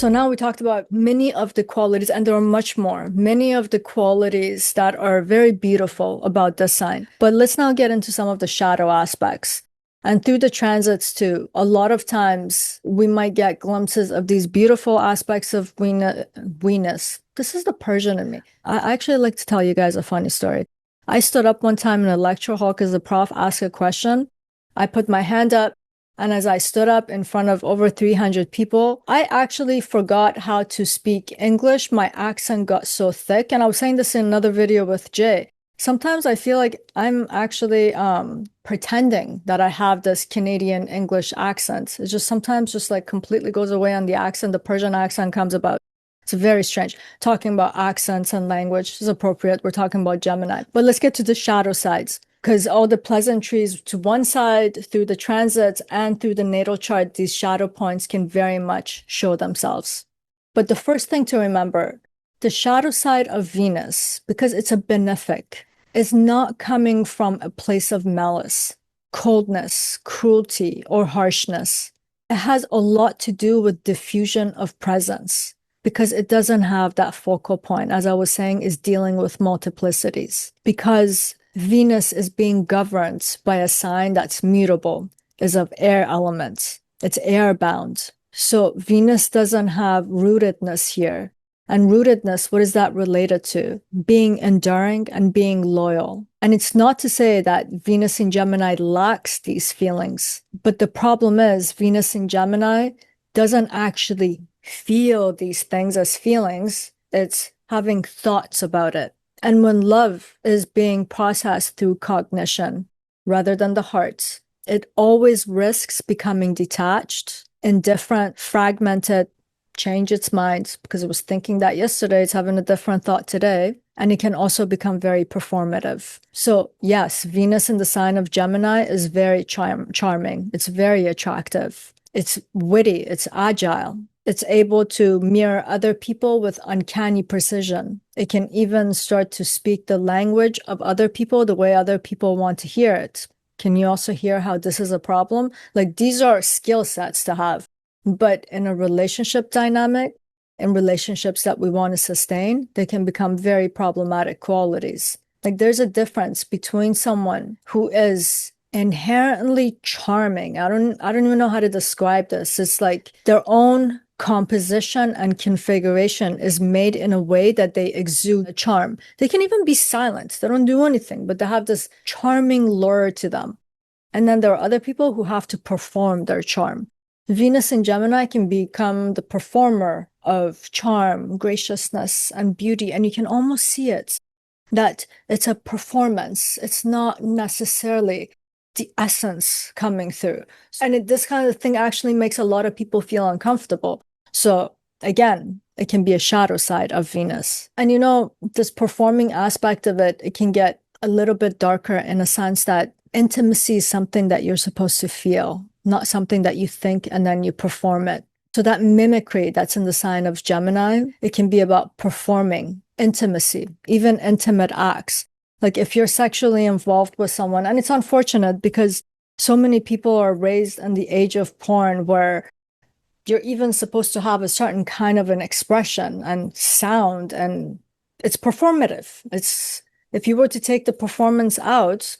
So now we talked about many of the qualities, and there are much more, many of the qualities that are very beautiful about this sign. But let's now get into some of the shadow aspects. And through the transits too, a lot of times we might get glimpses of these beautiful aspects of Venus. This is the Persian in me. I actually like to tell you guys a funny story. I stood up one time in a lecture hall because the prof asked a question. I put my hand up, and as I stood up in front of over 300 people, I actually forgot how to speak English. My accent got so thick. And I was saying this in another video with Jay. Sometimes I feel like I'm actually pretending that I have this Canadian English accent. It's just sometimes just like completely goes away on the accent. The Persian accent comes about. It's very strange. Talking about accents and language is appropriate. We're talking about Gemini. But let's get to the shadow sides, because all the pleasantries to one side through the transits and through the natal chart, these shadow points can very much show themselves. But the first thing to remember, the shadow side of Venus, because it's a benefic, is not coming from a place of malice, coldness, cruelty, or harshness. It has a lot to do with diffusion of presence, because it doesn't have that focal point, as I was saying, is dealing with multiplicities. Because Venus is being governed by a sign that's mutable, is of air elements. It's air-bound. So Venus doesn't have rootedness here. And rootedness, what is that related to? Being enduring and being loyal. And it's not to say that Venus in Gemini lacks these feelings, but the problem is Venus in Gemini doesn't actually feel these things as feelings. It's having thoughts about it. And when love is being processed through cognition rather than the heart, it always risks becoming detached, indifferent, fragmented, change its mind because it was thinking that yesterday, it's having a different thought today. And it can also become very performative. So yes, Venus in the sign of Gemini is very charming. It's very attractive. It's witty. It's agile. It's able to mirror other people with uncanny precision. It can even start to speak the language of other people the way other people want to hear it. Can you also hear how this is a problem? Like, these are skill sets to have. But in a relationship dynamic, in relationships that we want to sustain, they can become very problematic qualities. Like, there's a difference between someone who is inherently charming. I don't even know how to describe this. It's like their own composition and configuration is made in a way that they exude a charm. They can even be silent. They don't do anything, but they have this charming lure to them. And then there are other people who have to perform their charm. Venus in Gemini can become the performer of charm, graciousness, and beauty. And you can almost see it, that it's a performance. It's not necessarily the essence coming through. And this kind of thing actually makes a lot of people feel uncomfortable. So again, it can be a shadow side of Venus. And you know, this performing aspect of it, it can get a little bit darker in a sense that intimacy is something that you're supposed to feel, not something that you think and then you perform it. So that mimicry that's in the sign of Gemini, it can be about performing intimacy, even intimate acts. Like if you're sexually involved with someone, and it's unfortunate because so many people are raised in the age of porn where you're even supposed to have a certain kind of an expression and sound, and it's performative. It's, if you were to take the performance out,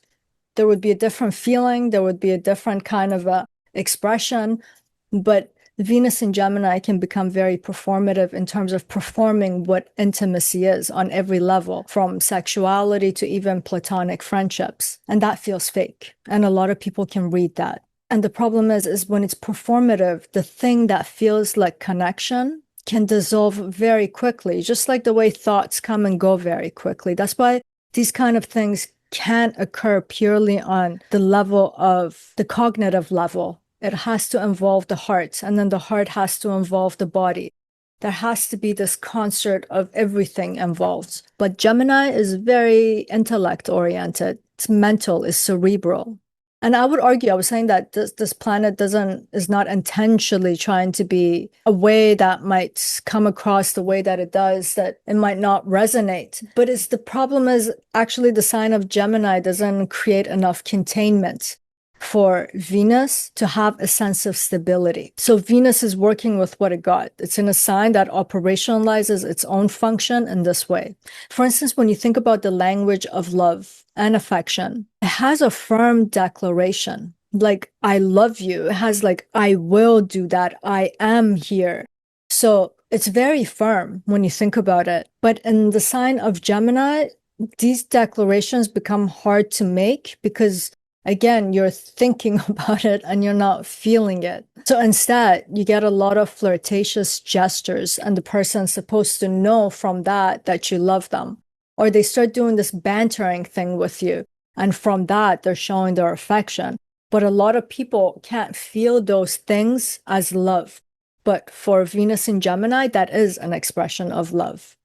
there would be a different feeling, there would be a different kind of a expression. But Venus in Gemini can become very performative in terms of performing what intimacy is on every level, from sexuality to even platonic friendships. And that feels fake. And a lot of people can read that. And the problem is when it's performative, the thing that feels like connection can dissolve very quickly, just like the way thoughts come and go very quickly. That's why these kind of things can't occur purely on the level of the cognitive level. It has to involve the heart, and then the heart has to involve the body. There has to be this concert of everything involved. But Gemini is very intellect oriented. It's mental, it's cerebral. And I would argue, I was saying that this planet is not intentionally trying to be a way that might come across the way that it does, that it might not resonate. But the problem is actually the sign of Gemini doesn't create enough containment. for Venus to have a sense of stability. So Venus is working with what it got. It's in a sign that operationalizes its own function in this way. For instance, when you think about the language of love and affection, it has a firm declaration. Like, I love you. It has like, I will do that. I am here. So it's very firm when you think about it. But in the sign of Gemini, these declarations become hard to make because, again, you're thinking about it and you're not feeling it. So instead, you get a lot of flirtatious gestures, and the person's supposed to know from that that you love them. Or they start doing this bantering thing with you, and from that, they're showing their affection. But a lot of people can't feel those things as love. But for Venus in Gemini, that is an expression of love.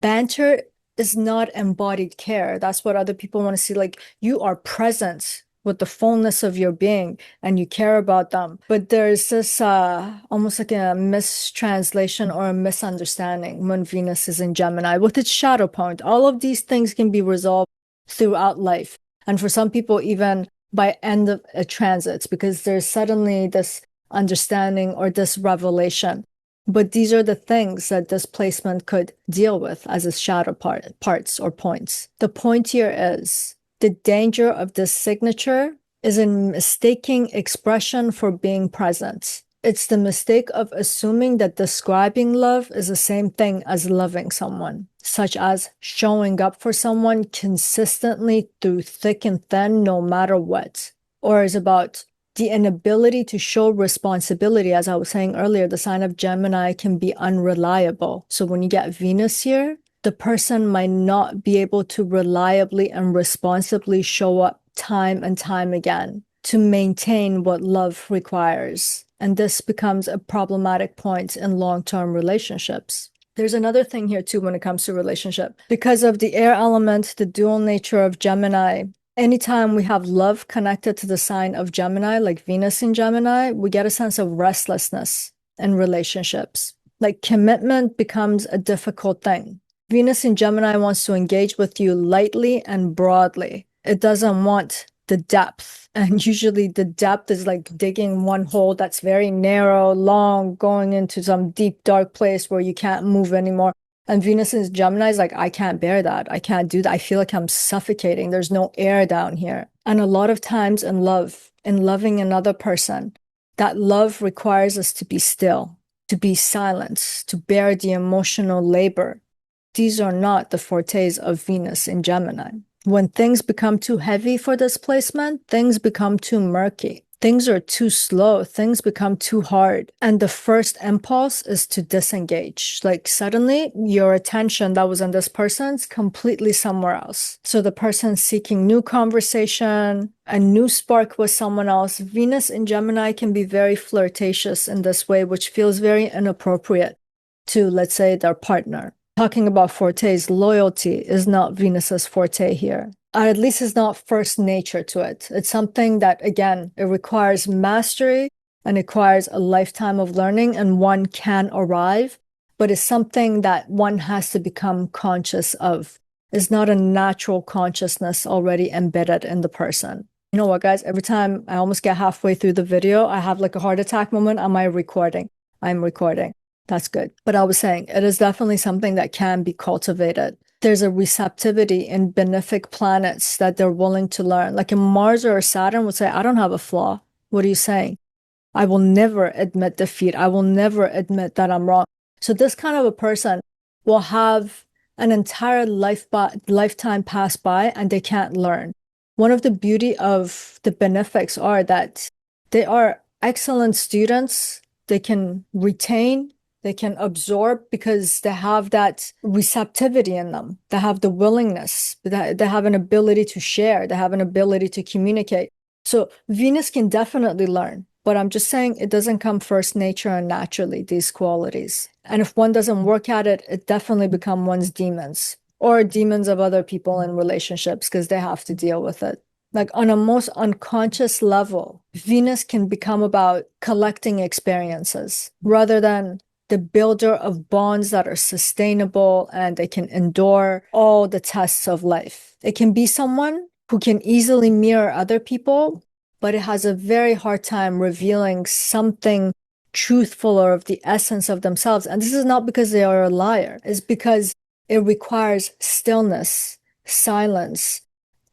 Banter is not embodied care. That's what other people want to see. Like, you are present with the fullness of your being and you care about them. But there's this almost like a mistranslation or a misunderstanding when Venus is in Gemini with its shadow point. All of these things can be resolved throughout life. And for some people, even by end of a transits, because there's suddenly this understanding or this revelation. But these are the things that this placement could deal with as its shadow parts or points. The point here is the danger of this signature is in mistaking expression for being present. It's the mistake of assuming that describing love is the same thing as loving someone, such as showing up for someone consistently through thick and thin, no matter what, or is about the inability to show responsibility. As I was saying earlier, the sign of Gemini can be unreliable. So when you get Venus here, the person might not be able to reliably and responsibly show up time and time again to maintain what love requires. And this becomes a problematic point in long-term relationships. There's another thing here too when it comes to relationship. Because of the air element, the dual nature of Gemini, anytime we have love connected to the sign of Gemini, like Venus in Gemini, we get a sense of restlessness in relationships. Like, commitment becomes a difficult thing. Venus in Gemini wants to engage with you lightly and broadly. It doesn't want the depth. And usually the depth is like digging one hole that's very narrow, long, going into some deep, dark place where you can't move anymore. And Venus in Gemini is like, I can't bear that. I can't do that. I feel like I'm suffocating. There's no air down here. And a lot of times in love, in loving another person, that love requires us to be still, to be silent, to bear the emotional labor. These are not the fortes of Venus in Gemini. When things become too heavy for this placement, things become too murky. Things are too slow. Things become too hard. And the first impulse is to disengage. Like, suddenly your attention that was on this person's completely somewhere else. So the person's seeking new conversation, a new spark with someone else. Venus in Gemini can be very flirtatious in this way, which feels very inappropriate to, let's say, their partner. Talking about fortes, loyalty is not Venus's forte here. At least it's not first nature to it. It's something that, again, it requires mastery and it requires a lifetime of learning, and one can arrive, but it's something that one has to become conscious of. It's not a natural consciousness already embedded in the person. You know what, guys? Every time I almost get halfway through the video, I have like a heart attack moment. Am I recording? I'm recording. That's good. But I was saying, it is definitely something that can be cultivated. There's a receptivity in benefic planets that they're willing to learn. Like, in Mars or Saturn would say, I don't have a flaw. What are you saying? I will never admit defeat. I will never admit that I'm wrong. So this kind of a person will have an entire lifetime pass by and they can't learn. One of the beauty of the benefics are that they are excellent students. They can retain, they can absorb because they have that receptivity in them. They have the willingness. They have an ability to share. They have an ability to communicate. So Venus can definitely learn. But I'm just saying it doesn't come first nature and naturally, these qualities. And if one doesn't work at it, it definitely becomes one's demons or demons of other people in relationships because they have to deal with it. Like, on a most unconscious level, Venus can become about collecting experiences rather than the builder of bonds that are sustainable and they can endure all the tests of life. It can be someone who can easily mirror other people, but it has a very hard time revealing something truthful or of the essence of themselves. And this is not because they are a liar, it's because it requires stillness, silence,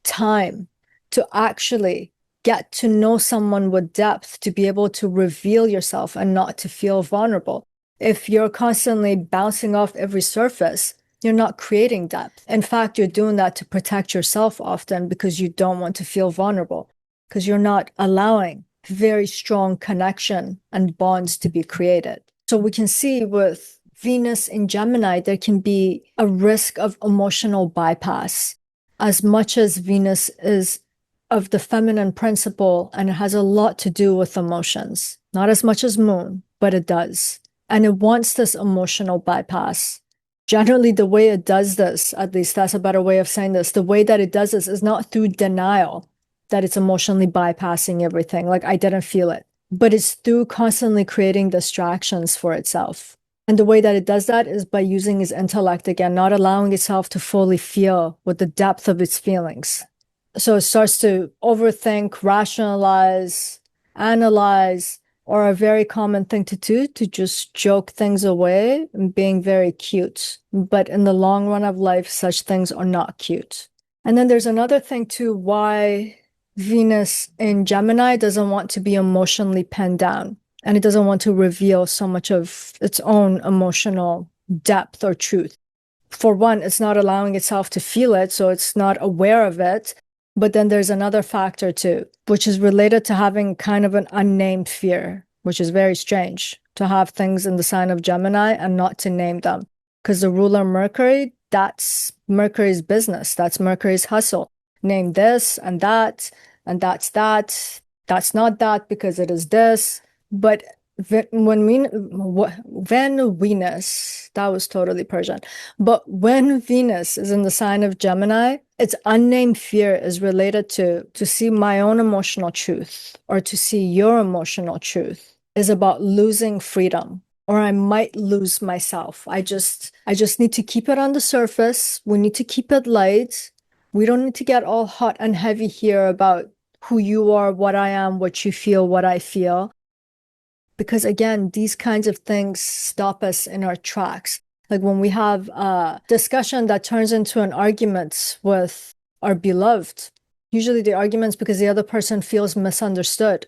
time to actually get to know someone with depth, to be able to reveal yourself and not to feel vulnerable. If you're constantly bouncing off every surface, you're not creating depth. In fact, you're doing that to protect yourself often because you don't want to feel vulnerable, because you're not allowing very strong connection and bonds to be created. So we can see with Venus in Gemini, there can be a risk of emotional bypass. As much as Venus is of the feminine principle and it has a lot to do with emotions, not as much as Moon, but it does. And it wants this emotional bypass. Generally, the way it does this, at least that's a better way of saying this, the way that it does this is not through denial that it's emotionally bypassing everything, like I didn't feel it, but it's through constantly creating distractions for itself. And the way that it does that is by using its intellect again, not allowing itself to fully feel with the depth of its feelings. So it starts to overthink, rationalize, analyze, or a very common thing to do, to just joke things away and being very cute. But in the long run of life, such things are not cute. And then there's another thing too, why Venus in Gemini doesn't want to be emotionally penned down. And it doesn't want to reveal so much of its own emotional depth or truth. For one, it's not allowing itself to feel it, so it's not aware of it. But then there's another factor too, which is related to having kind of an unnamed fear, which is very strange to have things in the sign of Gemini and not to name them. Because the ruler Mercury, that's Mercury's business. That's Mercury's hustle. Name this and that, and that's that. That's not that because it is this. But when Venus, that was totally Persian. But when Venus is in the sign of Gemini, its unnamed fear is related to see my own emotional truth or to see your emotional truth is about losing freedom, or I might lose myself. I just need to keep it on the surface. We need to keep it light. We don't need to get all hot and heavy here about who you are, what I am, what you feel, what I feel. Because again, these kinds of things stop us in our tracks. Like when we have a discussion that turns into an argument with our beloved, usually the argument's because the other person feels misunderstood.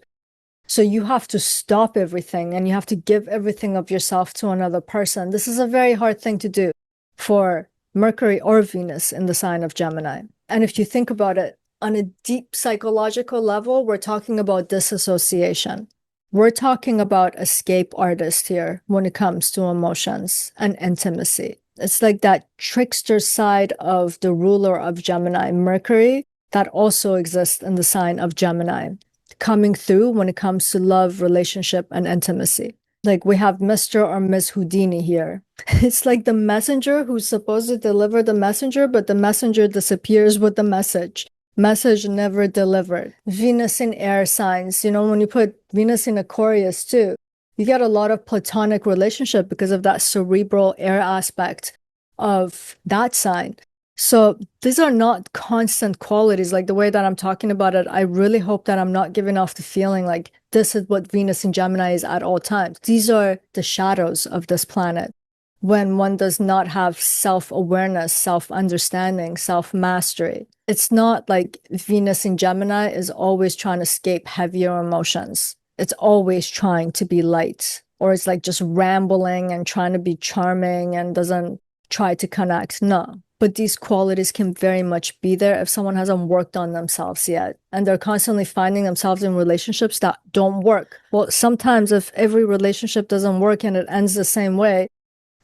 So you have to stop everything and you have to give everything of yourself to another person. This is a very hard thing to do for Mercury or Venus in the sign of Gemini. And if you think about it, on a deep psychological level, we're talking about disassociation. We're talking about escape artist here when it comes to emotions and intimacy. It's like that trickster side of the ruler of Gemini, Mercury, that also exists in the sign of Gemini, coming through when it comes to love, relationship, and intimacy. Like we have Mr. or Miss Houdini here. It's like the messenger who's supposed to deliver the messenger, but the messenger disappears with the message. Message never delivered. Venus in air signs, when you put Venus in Aquarius too, you get a lot of platonic relationship because of that cerebral air aspect of that sign. So these are not constant qualities. Like the way that I'm talking about it, I really hope that I'm not giving off the feeling like this is what Venus in Gemini is at all times. These are the shadows of this planet. When one does not have self-awareness, self-understanding, self-mastery. It's not like Venus in Gemini is always trying to escape heavier emotions. It's always trying to be light, or it's like just rambling and trying to be charming and doesn't try to connect. No. But these qualities can very much be there if someone hasn't worked on themselves yet. And they're constantly finding themselves in relationships that don't work. Well, sometimes if every relationship doesn't work and it ends the same way,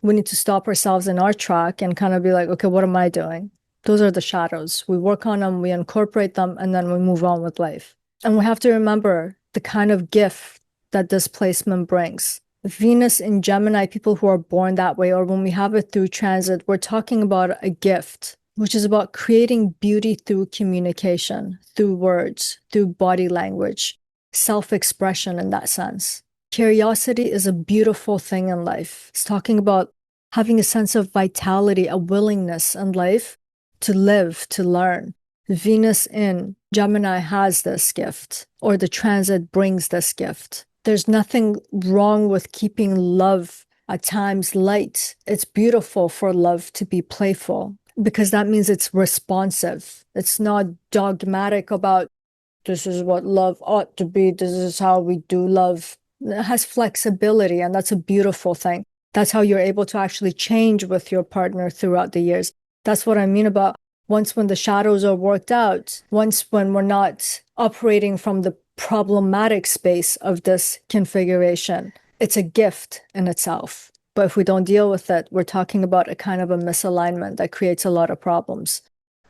we need to stop ourselves in our track and kind of be like, okay, what am I doing? Those are the shadows. We work on them, we incorporate them, and then we move on with life. And we have to remember the kind of gift that this placement brings. Venus in Gemini, people who are born that way, or when we have it through transit, we're talking about a gift, which is about creating beauty through communication, through words, through body language, self-expression in that sense. Curiosity is a beautiful thing in life. It's talking about having a sense of vitality, a willingness in life to live, to learn. Venus in Gemini has this gift, or the transit brings this gift. There's nothing wrong with keeping love at times light. It's beautiful for love to be playful because that means it's responsive. It's not dogmatic about this is what love ought to be, this is how we do love. It has flexibility, and that's a beautiful thing. That's how you're able to actually change with your partner throughout the years. That's what I mean about once when the shadows are worked out, once when we're not operating from the problematic space of this configuration, it's a gift in itself. But if we don't deal with it, we're talking about a kind of a misalignment that creates a lot of problems.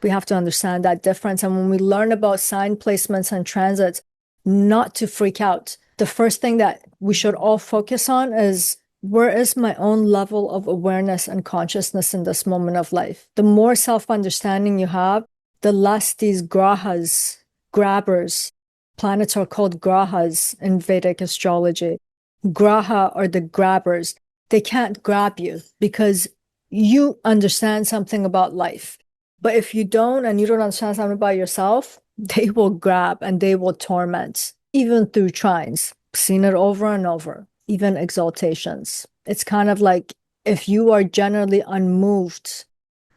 We have to understand that difference. And when we learn about sign placements and transits, not to freak out. The first thing that we should all focus on is, where is my own level of awareness and consciousness in this moment of life? The more self-understanding you have, the less these grahas, grabbers, planets are called grahas in Vedic astrology. Graha are the grabbers. They can't grab you because you understand something about life. But if you don't, and you don't understand something about yourself, they will grab and they will torment, even through trines. Seen it over and over, even exaltations. It's kind of like if you are generally unmoved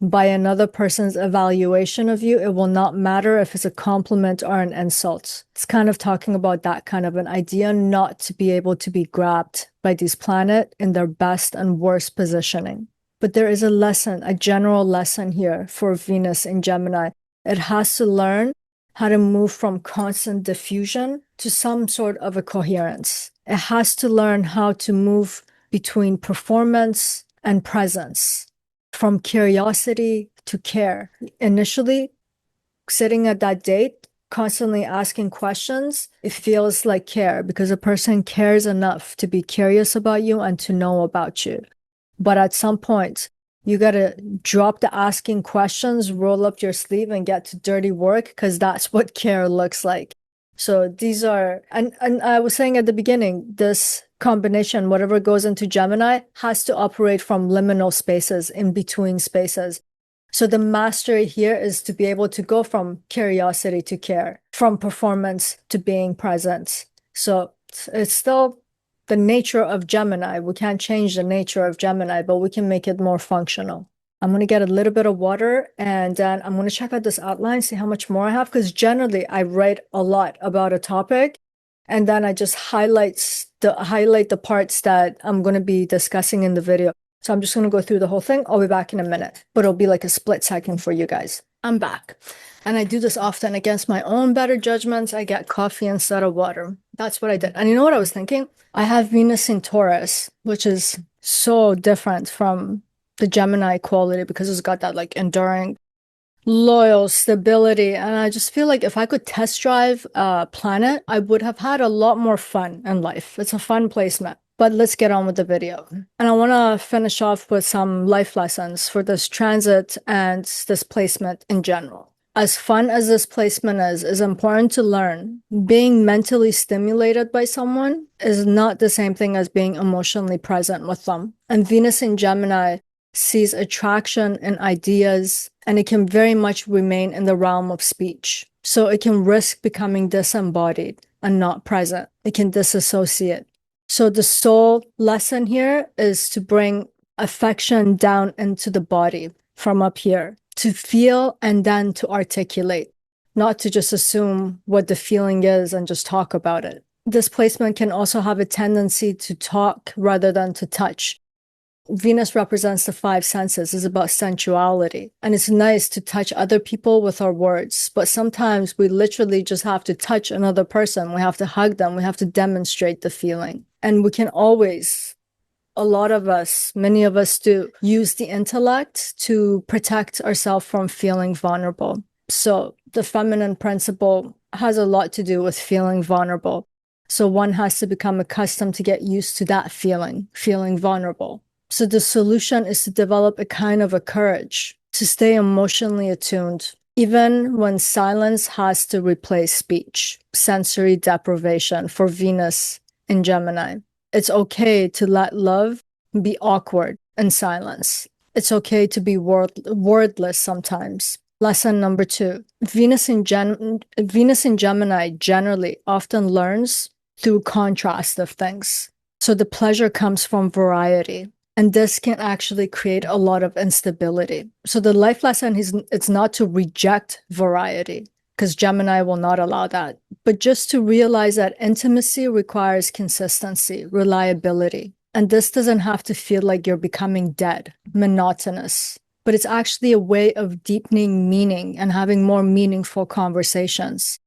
by another person's evaluation of you, it will not matter if it's a compliment or an insult. It's kind of talking about that kind of an idea, not to be able to be grabbed by these planets in their best and worst positioning. But there is a lesson, a general lesson here for Venus in Gemini. It has to learn how to move from constant diffusion to some sort of a coherence. It has to learn how to move between performance and presence, from curiosity to care. Initially, sitting at that date, constantly asking questions, it feels like care because a person cares enough to be curious about you and to know about you. But at some point, you got to drop the asking questions, roll up your sleeve, and get to dirty work because that's what care looks like. So these are, and I was saying at the beginning, this combination, whatever goes into Gemini, has to operate from liminal spaces, in between spaces. So the mastery here is to be able to go from curiosity to care, from performance to being present. So it's still the nature of Gemini. We can't change the nature of Gemini, but we can make it more functional. I'm going to get a little bit of water and then I'm going to check out this outline, see how much more I have, because generally I write a lot about a topic and then I just highlight the parts that I'm going to be discussing in the video. So I'm just going to go through the whole thing. I'll be back in a minute, but it'll be like a split second for you guys. I'm back. And I do this often against my own better judgments. I get coffee instead of water. That's what I did. And you know what I was thinking? I have Venus in Taurus, which is so different from the Gemini quality because it's got that like enduring, loyal stability. And I just feel like if I could test drive a planet, I would have had a lot more fun in life. It's a fun placement. But let's get on with the video. And I want to finish off with some life lessons for this transit and this placement in general. As fun as this placement is important to learn. Being mentally stimulated by someone is not the same thing as being emotionally present with them. And Venus in Gemini sees attraction in ideas, and it can very much remain in the realm of speech. So it can risk becoming disembodied and not present. It can disassociate. So the soul lesson here is to bring affection down into the body from up here, to feel and then to articulate, not to just assume what the feeling is and just talk about it. This placement can also have a tendency to talk rather than to touch. Venus represents the five senses, is about sensuality. And it's nice to touch other people with our words, but sometimes we literally just have to touch another person. We have to hug them. We have to demonstrate the feeling. And we can always, a lot of us, many of us do, use the intellect to protect ourselves from feeling vulnerable. So the feminine principle has a lot to do with feeling vulnerable. So one has to become accustomed to get used to that feeling vulnerable. So the solution is to develop a kind of a courage to stay emotionally attuned, even when silence has to replace speech. Sensory deprivation for Venus in Gemini. It's okay to let love be awkward in silence. It's okay to be wordless sometimes. Lesson number 2. Venus in Gemini generally often learns through contrast of things. So the pleasure comes from variety. And this can actually create a lot of instability. So the life lesson is it's not to reject variety, because Gemini will not allow that, but just to realize that intimacy requires consistency, reliability. And this doesn't have to feel like you're becoming dead, monotonous, but it's actually a way of deepening meaning and having more meaningful conversations,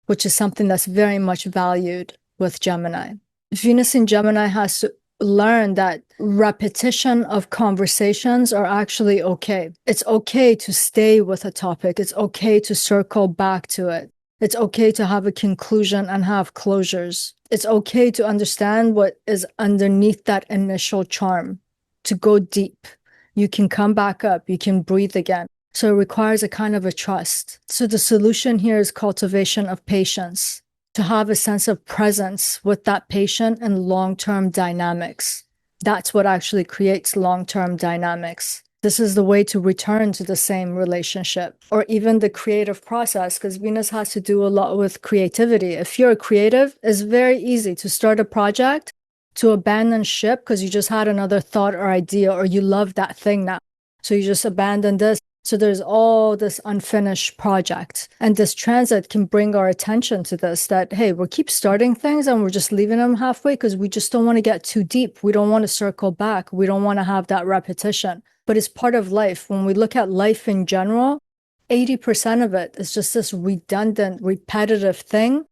which is something that's very much valued with Gemini. Venus in Gemini has to learn that repetition of conversations are actually okay. It's okay to stay with a topic. It's okay to circle back to it. It's okay to have a conclusion and have closures. It's okay to understand what is underneath that initial charm, to go deep. You can come back up. You can breathe again. So it requires a kind of a trust. So the solution here is cultivation of patience, to have a sense of presence with that patient and long-term dynamics. That's what actually creates long-term dynamics. This is the way to return to the same relationship, or even the creative process, because Venus has to do a lot with creativity. If you're a creative, it's very easy to start a project, to abandon ship because you just had another thought or idea, or you love that thing now. So you just abandon this. So there's all this unfinished project. And this transit can bring our attention to this, that, hey, we keep starting things and we're just leaving them halfway because we just don't want to get too deep. We don't want to circle back. We don't want to have that repetition. But it's part of life. When we look at life in general, 80% of it is just this redundant, repetitive thing.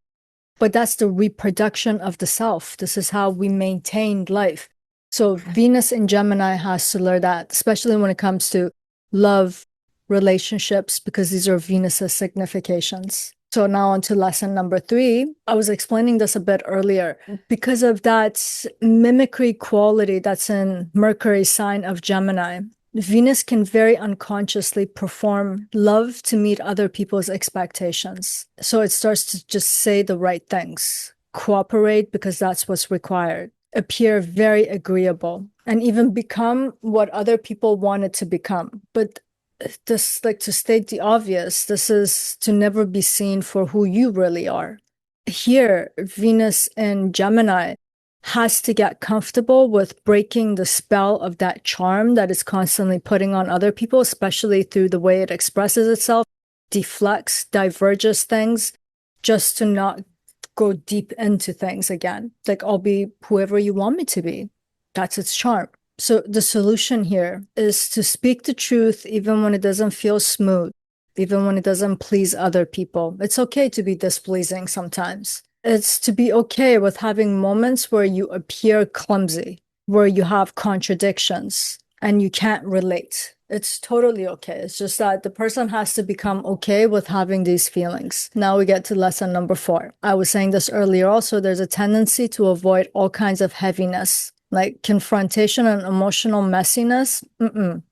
But that's the reproduction of the self. This is how we maintain life. So Venus in Gemini has to learn that, especially when it comes to love, relationships, because these are Venus's significations. So now on to lesson number 3. I was explaining this a bit earlier. Because of that mimicry quality that's in Mercury's sign of Gemini, Venus can very unconsciously perform love to meet other people's expectations. So it starts to just say the right things, cooperate because that's what's required, appear very agreeable, and even become what other people want it to become. But this, like, to state the obvious, this is to never be seen for who you really are. Here, Venus in Gemini has to get comfortable with breaking the spell of that charm that is constantly putting on other people, especially through the way it expresses itself, deflects, diverges things, just to not go deep into things again. Like, I'll be whoever you want me to be. That's its charm. So the solution here is to speak the truth even when it doesn't feel smooth, even when it doesn't please other people. It's okay to be displeasing sometimes. It's to be okay with having moments where you appear clumsy, where you have contradictions and you can't relate. It's totally okay. It's just that the person has to become okay with having these feelings. Now we get to lesson number 4. I was saying this earlier also, there's a tendency to avoid all kinds of heaviness, like confrontation and emotional messiness.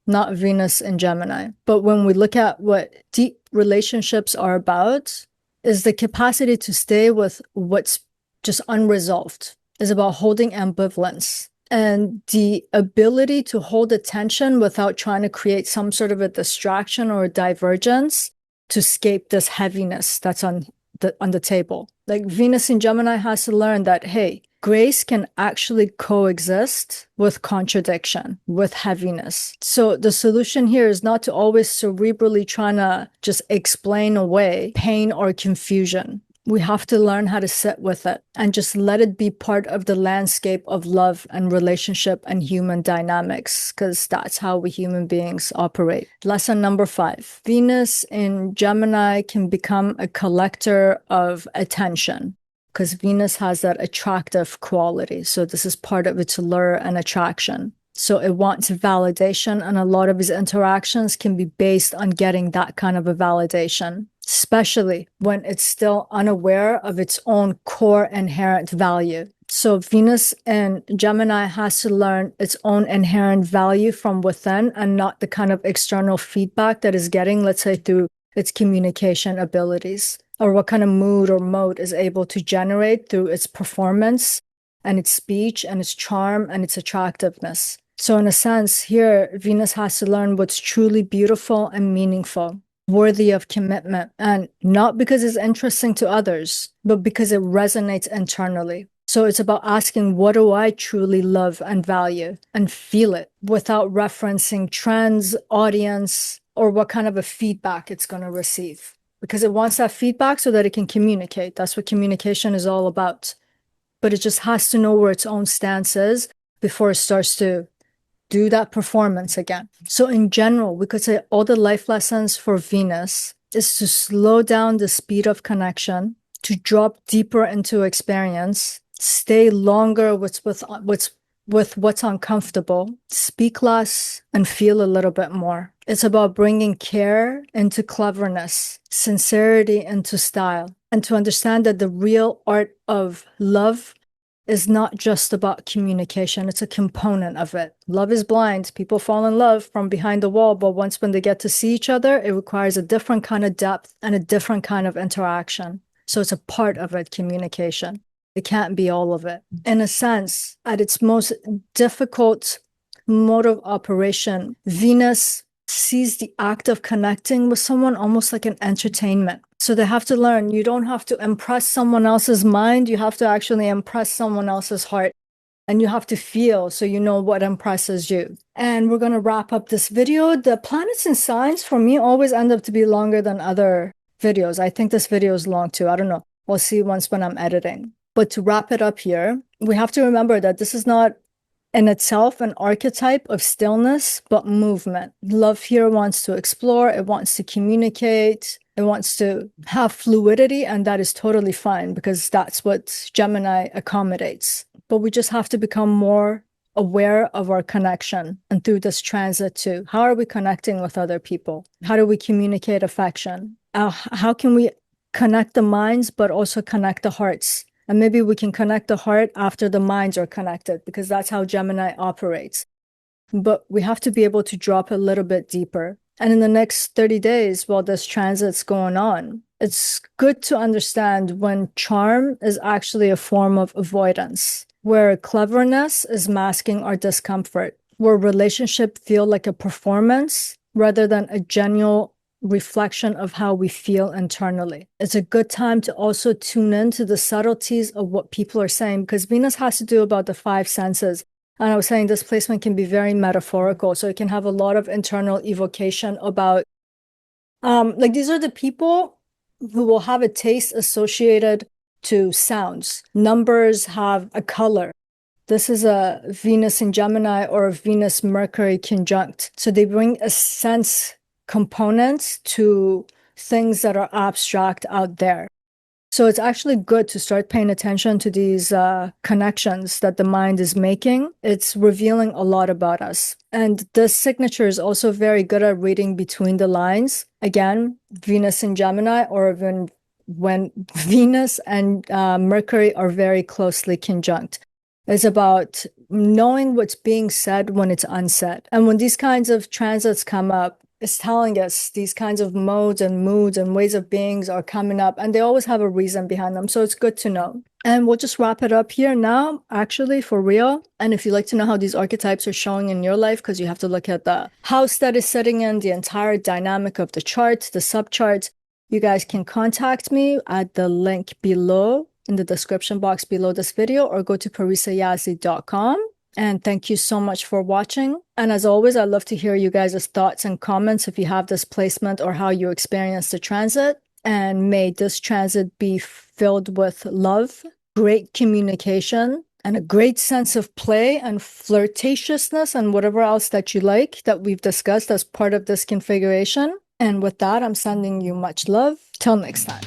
Not Venus in Gemini. But when we look at what deep relationships are about, is the capacity to stay with what's just unresolved, is about holding ambivalence and the ability to hold attention without trying to create some sort of a distraction or a divergence to escape this heaviness that's on the table. Like, Venus in Gemini has to learn that, hey, grace can actually coexist with contradiction, with heaviness. So the solution here is not to always cerebrally trying to just explain away pain or confusion. We have to learn how to sit with it and just let it be part of the landscape of love and relationship and human dynamics, because that's how we human beings operate. Lesson number 5. Venus in Gemini can become a collector of attention, because Venus has that attractive quality. So this is part of its lure and attraction. So it wants validation, and a lot of his interactions can be based on getting that kind of a validation, especially when it's still unaware of its own core inherent value. So Venus in Gemini has to learn its own inherent value from within and not the kind of external feedback that is getting, let's say, through its communication abilities, or what kind of mood or mode is able to generate through its performance and its speech and its charm and its attractiveness. So in a sense, here, Venus has to learn what's truly beautiful and meaningful. worthy of commitment. And not because it's interesting to others, but because it resonates internally. So it's about asking, what do I truly love and value, and feel it without referencing trends, audience, or what kind of a feedback it's going to receive. Because it wants that feedback so that it can communicate. That's what communication is all about. But it just has to know where its own stance is before it starts to do that performance again. So in general, we could say all the life lessons for Venus is to slow down the speed of connection, to drop deeper into experience, stay longer with what's uncomfortable, speak less, and feel a little bit more. It's about bringing care into cleverness, sincerity into style, and to understand that the real art of love is not just about communication. It's a component of it. Love is blind. People fall in love from behind the wall, but when they get to see each other, it requires a different kind of depth and a different kind of interaction. So it's a part of it, communication. It can't be all of it. In a sense, at its most difficult mode of operation, Venus sees the act of connecting with someone almost like an entertainment. So they have to learn, you don't have to impress someone else's mind, you have to actually impress someone else's heart. And you have to feel so you know what impresses you. And we're going to wrap up this video. The planets and signs for me always end up to be longer than other videos. I think this video is long too. I don't know. We'll see once when I'm editing. But to wrap it up here, we have to remember that this is not in itself an archetype of stillness, but movement. Love here wants to explore, it wants to communicate, it wants to have fluidity, and that is totally fine because that's what Gemini accommodates. But we just have to become more aware of our connection. And through this transit too, how are we connecting with other people? How do we communicate affection? How can we connect the minds, but also connect the hearts? And maybe we can connect the heart after the minds are connected, because that's how Gemini operates. But we have to be able to drop a little bit deeper. And in the next 30 days, while this transit's going on, it's good to understand when charm is actually a form of avoidance, where cleverness is masking our discomfort, where relationship feel like a performance rather than a genuine reflection of how we feel internally. It's a good time to also tune into the subtleties of what people are saying, because Venus has to do about the five senses. And I was saying this placement can be very metaphorical. So it can have a lot of internal evocation about, like these are the people who will have a taste associated to sounds. Numbers have a color. This is a Venus in Gemini or a Venus Mercury conjunct. So they bring a sense components to things that are abstract out there. So it's actually good to start paying attention to these connections that the mind is making. It's revealing a lot about us. And this signature is also very good at reading between the lines. Again, Venus in Gemini, or when Venus and Mercury are very closely conjunct. It's about knowing what's being said when it's unsaid. And when these kinds of transits come up, it's telling us these kinds of modes and moods and ways of beings are coming up, and they always have a reason behind them. So it's good to know. And we'll just wrap it up here now, actually, for real. And if you'd like to know how these archetypes are showing in your life, because you have to look at the house that is sitting in, the entire dynamic of the chart, the subcharts, you guys can contact me at the link below in the description box below this video, or go to parisayazzi.com. And thank you so much for watching. And as always, I'd love to hear you guys' thoughts and comments if you have this placement or how you experience the transit. And may this transit be filled with love, great communication, and a great sense of play and flirtatiousness and whatever else that you like that we've discussed as part of this configuration. And with that, I'm sending you much love. Till next time.